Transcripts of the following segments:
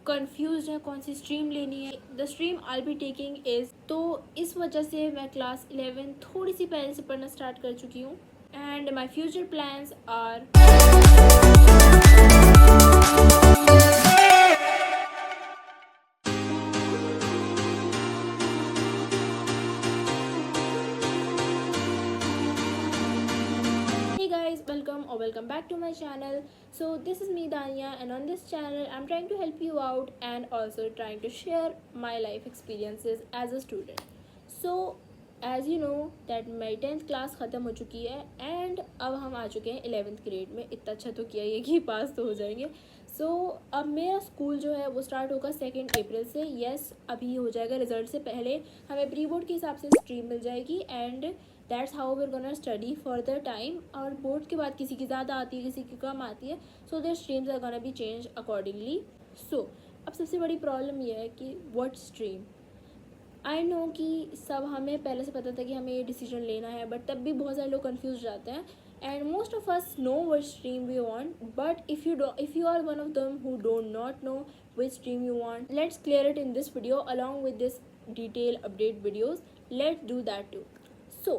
Confuse है कौन सी stream लेनी है. The stream I be taking is, तो इस वजह से मैं क्लास 11 थोड़ी सी पहले से पढ़ना स्टार्ट कर चुकी हूँ. And my future plans are welcome back to my channel. So this is me Dania, and on this channel I'm trying to help you out and also trying to share my life experiences as a student. So as you know that my 10th class ख़त्म हो चुकी है and अब हम आ चुके हैं 11th grade में. इतना अच्छा तो किया ये कि पास तो हो जाएंगे. सो अब मेरा स्कूल जो है वो स्टार्ट होगा 2 अप्रैल से. येस, अभी हो जाएगा. रिजल्ट से पहले हमें प्री बोर्ड के हिसाब से स्ट्रीम मिल जाएगी and that's how Veer gonna study for the time. और बोर्ड के बाद किसी की ज़्यादा आती है, किसी की कम आती है, so there streams are gonna be change accordingly. So अब सबसे बड़ी प्रॉब्लम यह है कि व्हाट स्ट्रीम. आई नो कि सब हमें पहले से पता था कि हमें ये डिसीजन लेना है, बट तब भी बहुत सारे लोग कन्फ्यूज जाते हैं. And most of us know what stream we want, but if you are one of them who do not know which stream you want, let's clear it in this video along with this detail update videos. Let's do that too. So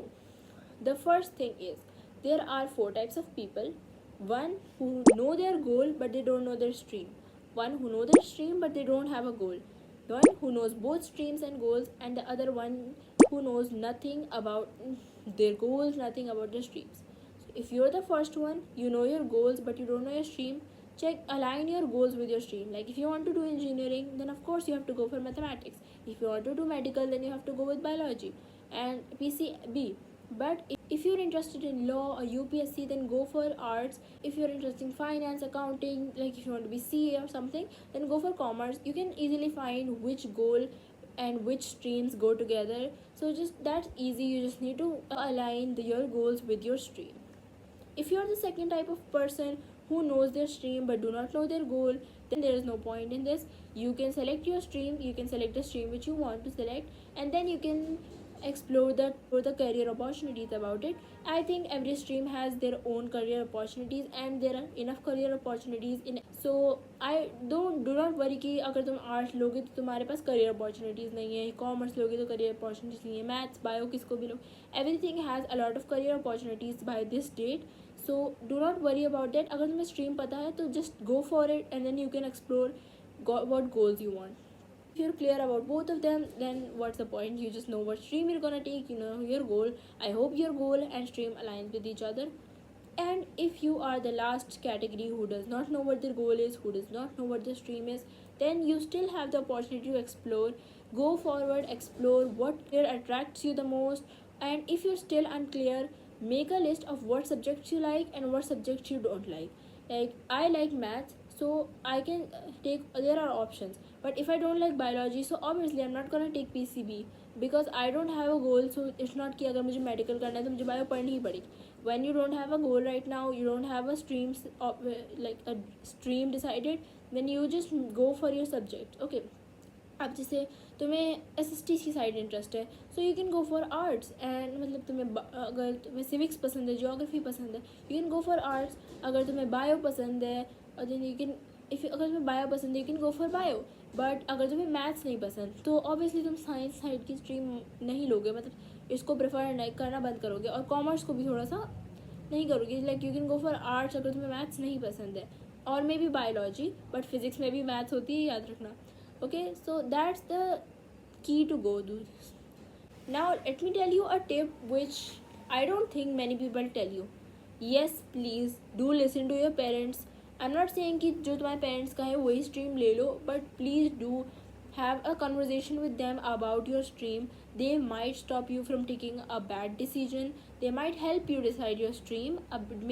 the first thing is, there are 4 types of people. One who know their goal but they don't know their stream. One who know their stream but they don't have a goal. One who knows both streams and goals, and the other one who knows nothing about their goals, nothing about their streams. So if you're the first one, you know your goals but you don't know your stream, check, align your goals with your stream. Like if you want to do engineering, then of course you have to go for mathematics. If you want to do medical, then you have to go with biology and PCB. But if you're interested in law or UPSC, then go for arts. If you're interested in finance, accounting, like if you want to be CA or something, then go for commerce. You can easily find which goal and which streams go together. So just that's easy. You just need to align your goals with your stream. If you're the second type of person who knows their stream but do not know their goal, then there is no point in this. You can select your stream, you can select the stream which you want to select, and then you can explore the career opportunities about it. I think every stream has their own career opportunities and there are enough career opportunities in. So I do not worry कि अगर तुम arts लोगे तो तुम्हारे पास career opportunities नहीं है, commerce लोगे तो करियर अपॉर्चुनिटीज़ नहीं है, मैथ्स बायो किसको भी लो, everything has a lot of career opportunities by this date. So do not worry about that. अगर तुम्हें स्ट्रीम पता है तो just go for it and then you can explore what goals you want. If you're clear about both of them, then what's the point? You just know what stream you're gonna take, you know your goal. I hope your goal and stream aligns with each other. And if you are the last category who does not know what their goal is, who does not know what their stream is, then you still have the opportunity to explore. Go forward, explore what attracts you the most. And if you're still unclear, make a list of what subjects you like and what subjects you don't like. Like I like maths, so I can take, there are options. But if I don't like biology, so obviously I'm not gonna take PCB because I don't have a goal. So it's not कि अगर मुझे medical करना है तो मुझे bio पढ़नी ही पड़ेगी. When you don't have a goal right now, you don't have a like a stream decided, then you just go for your subject. Okay, अब जैसे तुम्हें SST की साइड इंटरेस्ट है, so you can go for arts. And मतलब अगर तुम्हें civics पसंद है, जियोग्राफी पसंद है, you can go for arts. अगर तुम्हें बायो पसंद है, और देन यू कैन, अगर तुम्हें बायो पसंद है, you can go for bio. But अगर तुम्हें मैथ्स नहीं पसंद तो ऑब्वियसली तुम साइंस साइड की स्ट्रीम नहीं लोगे, मतलब इसको प्रेफर नहीं करना बंद करोगे, और कॉमर्स को भी थोड़ा सा नहीं करोगे. Like you can go for arts अगर तुम्हें मैथ्स नहीं पसंद है, और may be biology, but physics में भी मैथ्स होती है, याद रखना. Okay, so that's the key to go do this. Now let me tell you a tip which I don't think many people tell you. Yes, please do listen to your parents. I'm not saying कि जो तुम्हारे parents का है वही stream ले लो, but please do have a conversation with them about your stream. They might stop you from taking a bad decision. They might help you decide your stream,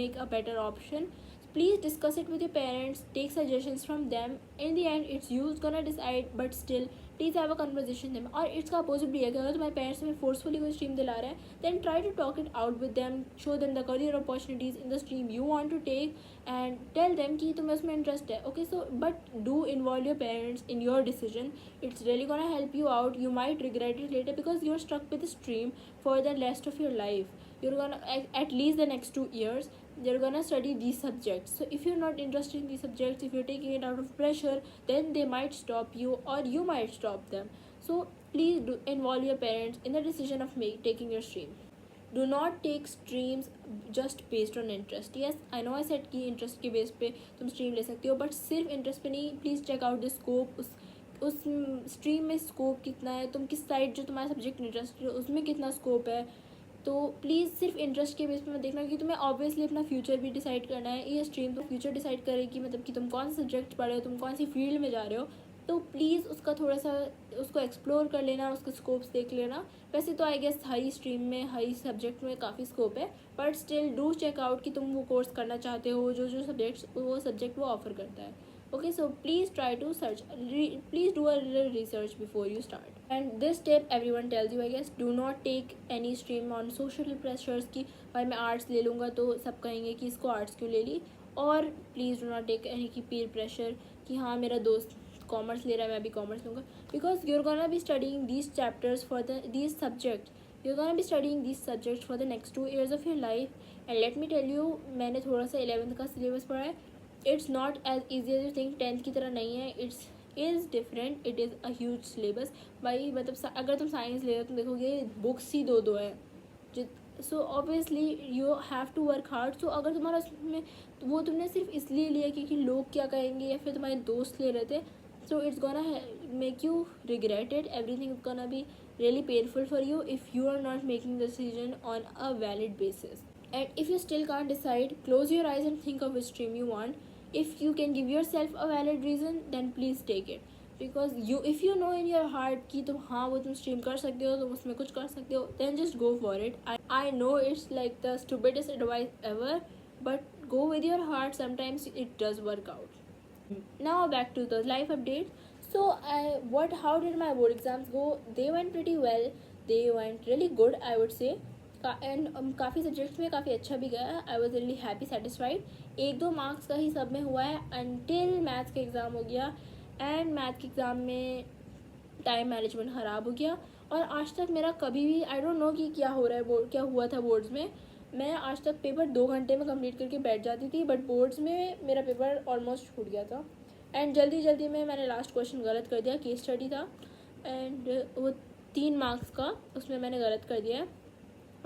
make a better option. Please discuss it with your parents, take suggestions from them. In the end it's you gonna decide, but still please have a conversation with them. और इसका opposite भी है कि अगर तुम्हारे parents तुम्हें forcefully कोई stream दिला रहे हैं, then try to talk it out with them, show them the career opportunities in the stream you want to take, and tell them कि तुम्हें उसमें इंटरेस्ट है. Okay, so but do involve your parents in your decision. It's really gonna help you out. You might regret it later because you're stuck with the stream for the rest of your life. You're gonna at least the next 2 years. they're gonna study these subjects. So if you're not interested in these subjects, if you're taking it out of pressure, then they might stop you or you might stop them. So please do involve your parents in the decision of taking your stream. Do not take streams just based on interest. Yes, I know I said कि interest के base पे तुम stream ले सकते हो, but सिर्फ interest पे नहीं. Please check out the scope. उस stream में scope कितना है, तुम किस side जो तुम्हारा subject interest है उसमें कितना scope है. तो प्लीज़ सिर्फ इंटरेस्ट के बेस पे मत देखना, क्योंकि तुम्हें ऑब्वियसली अपना फ्यूचर भी डिसाइड करना है. ये स्ट्रीम तो फ्यूचर डिसाइड करेगी, मतलब कि तुम कौन सा सब्जेक्ट पढ़ रहे हो, तुम कौन सी फील्ड में जा रहे हो. तो प्लीज़ उसका थोड़ा सा उसको एक्सप्लोर कर लेना, उसके स्कोप्स देख लेना. वैसे तो आई गेस हर स्ट्रीम में हर सब्जेक्ट में काफ़ी स्कोप है, but still do check out कि तुम वो कोर्स करना चाहते हो जो जो सब्जेक्ट वो ऑफर करता है. Okay, so please try to search, please do a little research before you start. And this tip everyone tells you, I guess, do not take any stream on social pressures कि भाई मैं arts ले लूँगा तो सब कहेंगे कि इसको आर्ट्स क्यों ले ली. और please do not take any की पीर प्रेशर कि हाँ मेरा दोस्त कॉमर्स ले रहा है मैं भी कॉमर्स लूँगा, because you are gonna be studying these chapters for these subject, you are gonna be studying these subjects for the next 2 years of your life. And let me tell you, मैंने थोड़ा सा 11th का syllabus पढ़ा है. It's not as easy as you think. 10th की तरह नहीं है. It's is different. It is a huge syllabus. भाई मतलब अगर तुम साइंस ले रहे हो तुम देखोगे बुक्स ही दो है. So obviously you have to work hard. So अगर तुम्हारा उसमें वो तुमने सिर्फ इसलिए लिया क्योंकि लोग क्या कहेंगे या फिर तुम्हारे दोस्त ले रहे थे, so it's gonna make you regret it. Everything is gonna be really painful for you if you are not making the decision on a valid basis. And if you still can't decide, close your eyes and think of which stream you want. If you can give yourself a valid reason, then please take it. Because if you know in your heart कि तुम हाँ वो तुम stream कर सकते हो, तुम उसमें कुछ कर सकते हो, then just go for it. I know it's like the stupidest advice ever, but go with your heart. Sometimes it does work out. Now back to the life update. So how did my board exams go? They went pretty well. They went really good, I would say. And काफ़ी subjects में काफ़ी अच्छा भी गया. I was really happy satisfied. 1-2 marks का ही सब में हुआ है अनटिल मैथ्स का एग्ज़ाम हो गया. एंड मैथ के एग्ज़ाम में टाइम मैनेजमेंट ख़राब हो गया. और आज तक मेरा कभी भी आई डोंट नो कि क्या हो रहा है क्या हुआ था बोर्ड्स में. मैं आज तक पेपर 2 घंटे में कंप्लीट करके बैठ जाती थी, बट बोर्ड्स में मेरा पेपर ऑलमोस्ट छूट गया था. एंड जल्दी में मैंने लास्ट क्वेश्चन गलत कर दिया. केस स्टडी था एंड वो 3 मार्क्स का, उसमें मैंने गलत कर दिया है.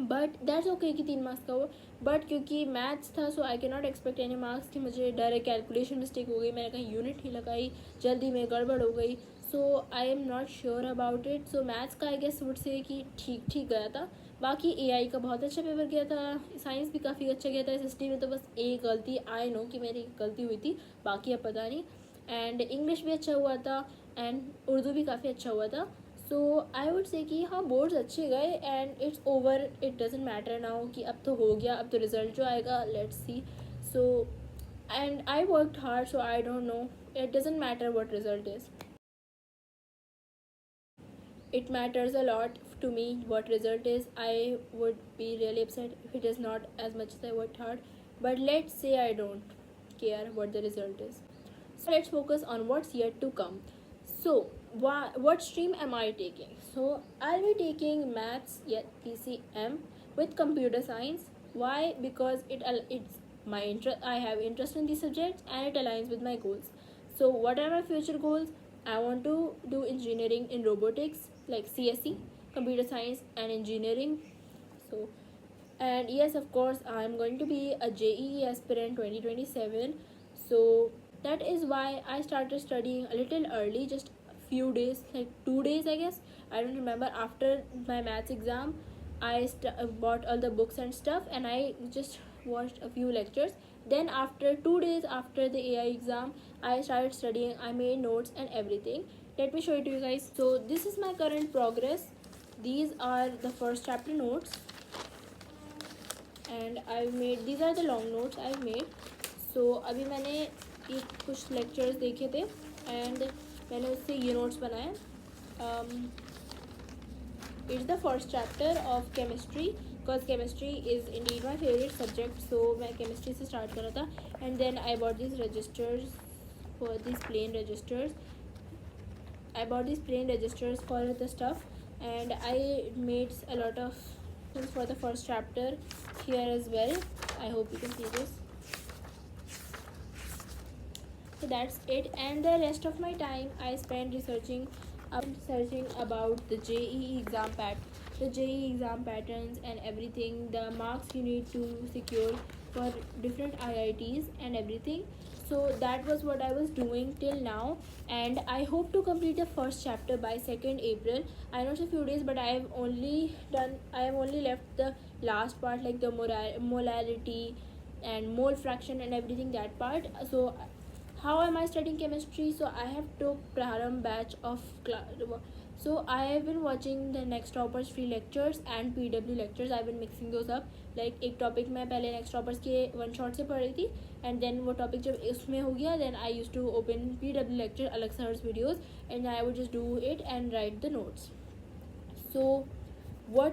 बट दैट्स ओके कि 3 मार्क्स का हो. बट क्योंकि मैथ्स था so I can not expect any marks. कि मुझे डायरेक्ट कैलकुलेशन मिस्टेक हो गई, मैंने कहीं यूनिट ही लगाई, जल्दी में गड़बड़ हो गई. So I am not sure about it. So maths का आई गेस वुड से कि ठीक गया था. बाकी एआई का बहुत अच्छा पेपर गया था. साइंस भी काफ़ी अच्छा गया था. एसएसटी में तो बस एक गलती आई नो कि मेरी गलती हुई थी, बाकी अब पता नहीं. एंड इंग्लिश भी अच्छा हुआ था एंड उर्दू भी काफ़ी अच्छा हुआ था. सो आई वुड से कि हाँ बोर्ड्स अच्छे गए and it's over. It doesn't matter now कि अब तो हो गया, अब तो रिज़ल्ट जो आएगा let's see. So and I worked hard, so I don't know. It doesn't matter what result is. It matters a lot to me what result is. I would be really upset if it is not as much as I worked hard. But let's say I don't care what the result is. So let's focus on what's yet to come. So what stream am I taking? So I'll be taking maths, PCM with computer science. Why? Because it's my interest. I have interest in these subjects and it aligns with my goals. So what are my future goals? I want to do engineering in robotics, like CSE, computer science and engineering. So, and yes, of course, I'm going to be a JEE aspirant 2027. So that is why I started studying a little early, just a few days, like 2 days, I guess. I don't remember. After my maths exam, I bought all the books and stuff, and I just watched a few lectures. Then after 2 days after the AI exam, I started studying. I made notes and everything. Let me show it to you guys. So this is my current progress. These are the first chapter notes, and these are the long notes I've made. So अभी मैंने ये कुछ lectures देखे थे and मैंने उससे ये notes बनाए. It's the first chapter of chemistry, because chemistry is indeed my favorite subject. So मैं chemistry से start कर रहा था. And then I bought these registers for these plain registers. I bought these plain registers for the stuff, and I made a lot of things for the first chapter here as well. I hope you can see this. So that's it, and the rest of my time I spent researching about the JEE exam patterns and everything, the marks you need to secure for different IITs and everything. So that was what I was doing till now, and I hope to complete the first chapter by 2nd April. I know it's a few days, but I have only left the last part, like the molarity and mole fraction and everything, that part. So how am I studying chemistry? So I have took Praram batch of so I have been watching the Next Toppers free lectures and PW lectures. I've been mixing those up. Like एक topic मैं पहले next toppers के one shot से पढ़ रही थी, and then वो topic जब उसमें हो गया, then I used to open PW lecture अलग से hers videos, and I would just do it and write the notes. So what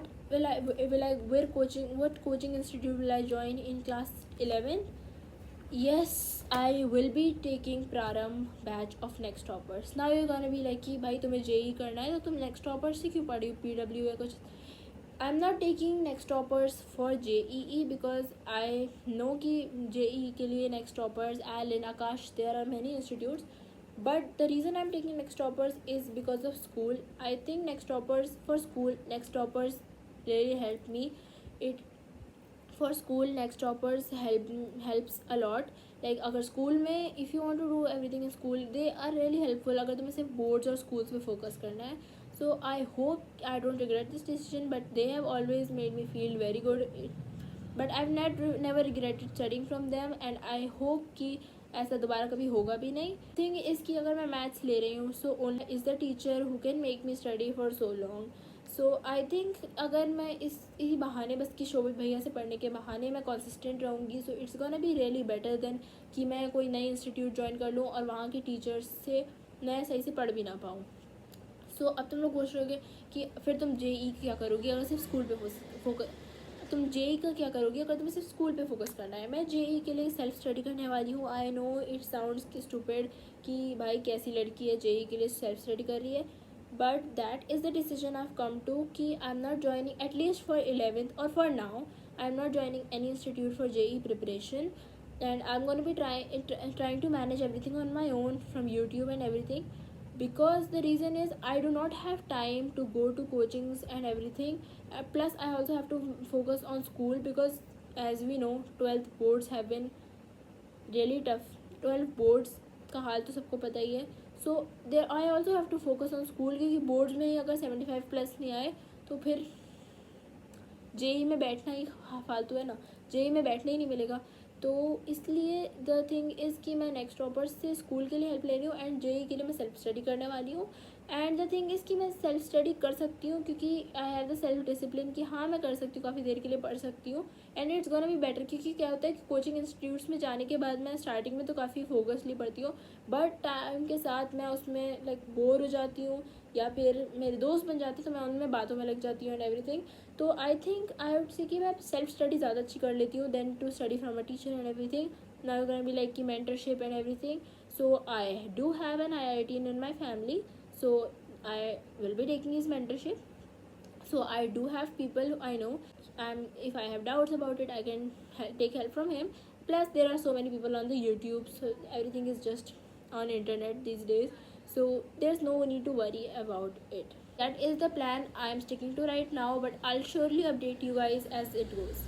what coaching institute will I join in class 11? Yes, I will be taking Praram batch of Next Toppers. Now you're gonna be like कि भाई तुम्हें JEE करना है तो तुम Next Toppers से क्यों पढ़ी PW या कुछ. I'm not taking Next Toppers for JEE because I know कि JEE के लिए Next Toppers, Allen, Akash, there are many institutes. But the reason I'm taking Next Toppers is because of school. I think Next Toppers for school, Next Toppers really helped me. It for school Next Toppers helps a lot. Like अगर school में if you want to do everything in school, they are really helpful अगर तुम्हें सिर्फ boards और schools पे focus करना है. So I hope I don't regret this decision, but they have always made me feel very good. But I've never regretted studying from them, and I hope कि ऐसा दोबारा कभी होगा भी नहीं. थिंग इज़ कि अगर मैं मैथ्स ले रही हूँ, so only is the teacher who can make me study for so long. So I think अगर मैं इसी बहाने, बस कि शोभित भैया से पढ़ने के बहाने मैं कंसिस्टेंट रहूँगी, so it's gonna be really better than कि मैं कोई नई इंस्टीट्यूट ज्वाइन कर लूँ और वहाँ के टीचर्स से मैं सही से पढ़ भी ना पाऊँ. सो अब तुम लोग पूछ रहे होगे कि फिर तुम JEE क्या करोगी अगर सिर्फ स्कूल पे फोकस, तुम JEE का क्या करोगी अगर तुम्हें सिर्फ स्कूल पे फोकस करना है. मैं JEE के लिए सेल्फ स्टडी करने वाली हूँ. I know it sounds stupid कि भाई कैसी लड़की है JEE के लिए सेल्फ स्टडी कर रही है, but that is the decision I come to कि I am not joining at least for 11th और for now I am not joining any institute for JEE preparation, and I'm going to be trying to manage everything on my own from YouTube and everything, because the reason is I do not have time to go to coachings and everything. Plus I also have to focus on school, because as we know 12th boards have been really tough. 12 boards का हाल तो सबको पता ही है. So there I also have to focus on school, क्योंकि boards में ही अगर 75 plus नहीं आए तो फिर JEE में बैठना ही फालतू है ना. JEE में बैठने ही नहीं मिलेगा. तो इसलिए द थिंग इज़ कि मैं नेक्स्ट टॉपर्स से स्कूल के लिए हेल्प ले रही हूँ, एंड JEE के लिए मैं सेल्फ स्टडी करने वाली हूँ. एंड द थिंग इज़ कि मैं सेल्फ स्टडी कर सकती हूँ क्योंकि I have the self discipline कि हाँ मैं कर सकती हूँ, काफ़ी देर के लिए पढ़ सकती हूँ. And it's gonna be better, क्योंकि क्या होता है कि कोचिंग इंस्टीट्यूट्स में जाने के बाद मैं स्टार्टिंग में तो काफ़ी फोकसली पढ़ती हूँ, बट टाइम के साथ मैं उसमें लाइक बोर हो जाती हूँ, या फिर मेरे दोस्त बन जाते हैं तो मैं उनमें बातों में लग जाती हूँ एंड एवरीथिंग. तो I think I would say कि मैं सेल्फ स्टडी ज़्यादा अच्छी कर लेती हूँ then to study from a teacher and everything. Now gonna be like कि mentorship and everything. So I do have an IITian in my family, so I will be taking his mentorship. So I do have people who I know, and if I have doubts about it I can take help from him. Plus there are so many people on the YouTube, so everything is just on internet these days, so there's no need to worry about it. That is the plan I am sticking to right now, but I'll surely update you guys as it goes.